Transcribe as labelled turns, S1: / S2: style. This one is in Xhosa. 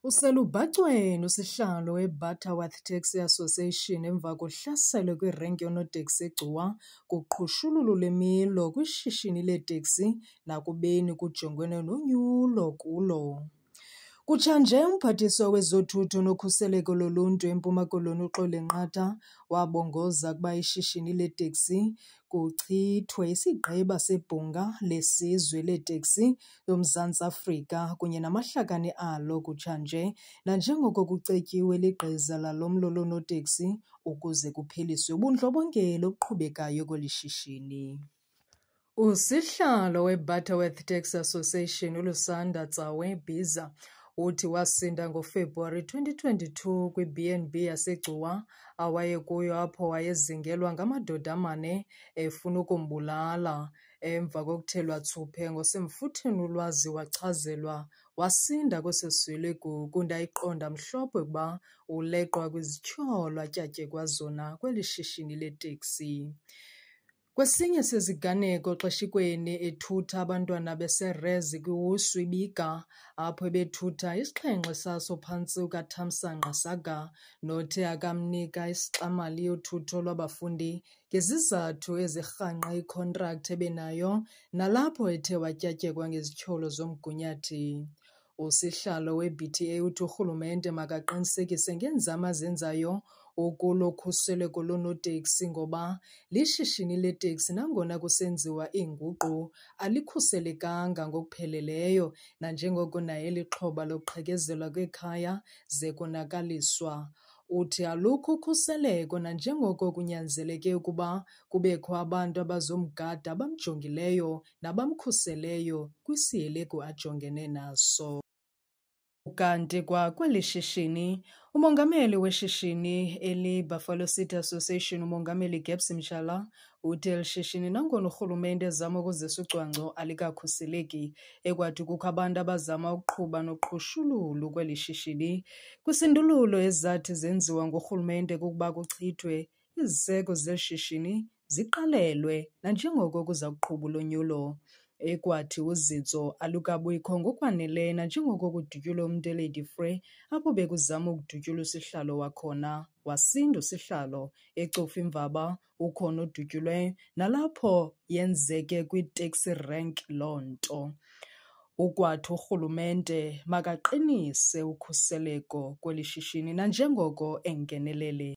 S1: Uselubhacweni usihlalo weButterworth Taxi Association emva kohlaselo kwirenki yoonoteksi eGcuwa kuqhushululu lwemilo kwishishini leeteksi nakubeni kujongwene nonyulo kulo. Kutshanje uMphathiswa wezoThutho noKhuseleko loLuntu eMpuma Koloni uXoli Nqatha wabongoza ukuba ishishini leeteksi kuchithwe isigqeba seBhunga leSizwe leeTeksi loMzantsi Afrika kunye namahlakani alo kutshanje nanjengoko kucetyiwe ligqiza lalo loonoteksi ukuze kupheliswe ubundlobongela obuqhubekayo kweli shishini. Usihlalo weButterworth Taxi Association uLusanda Tsawe Biza uthi wasinda ngoFebruwari 2022 kwiB&B yaseGcuwa awayekuyo apho wayezingelwa ngamadoda amane efuna ukumbulala. Emva kokuthelwa thsuphe ngosemfutheni ulwazi wachazelwa wasinda kwesoswelegugu ndayiqonda mhlophe ukuba uleqwa kwizityholo atyatyekwa zona kweli shishini leteksi. Kwesinye seziganeko xeshikweni ethutha abantwana beserezi kwiWushu iBiga apho ebethutha isixhenxe saso phantsi kukaThamsanqa Saga nothe akamnika isixamali yothutho lwabafundi ngezizathu ezirhangqa ikhontrakthi ebenayo nalapho ethe watyatyekwa ngezityholo zomgunyathi. Usihlalo weBTA uthi urhulumente makaqinisekise ngeenzame azenzayo ukulo khuseleko loonoteksi ngoba lishishini leteksi nangona kusenziwa iinguqu alikhuselekanga ngokupheleleyo nanjengoko naye lixhoba lokuqhekezelwa kwekhaya ze konakaliswa. Uthi alukho ukhuseleko nanjengoko kunyanzeleke ukuba kubekho abantu abazomgada abamjongileyo nabamkhuseleyo kwisihelegu ajongene naso. Kanti kwakweli shishini, umongameli weshishini eliBuffalo City Association umongameli Gabs Mshala uthi eli shishini nangona urhulumente ezama ukuzisa ucwangco alikakhuseleki ekwathi kukho abantu abazama ukuqhuba noqhushululu kweli shishini. Kwisindululo ezathi zenziwa ngurhulumente kukuba kuchithwe iziseko zeli shishini ziqalelwe nanjengoko kuza kuqhuba ulonyulo. Ekwathi uzinzo alukabikho ngokwaneleyo nanjengoko kudutyulwe umntu eLady Frey apho bekuzama ukudutyulwa usihlalo wakhona wasinda usihlalo ecofa imvaba ukhona odutyulweyo nalapho yenzeke kwitaxi rank loo nto. Ukwathi urhulumente makaqinise ukhuseleko kweli shishini nanjengoko engenelele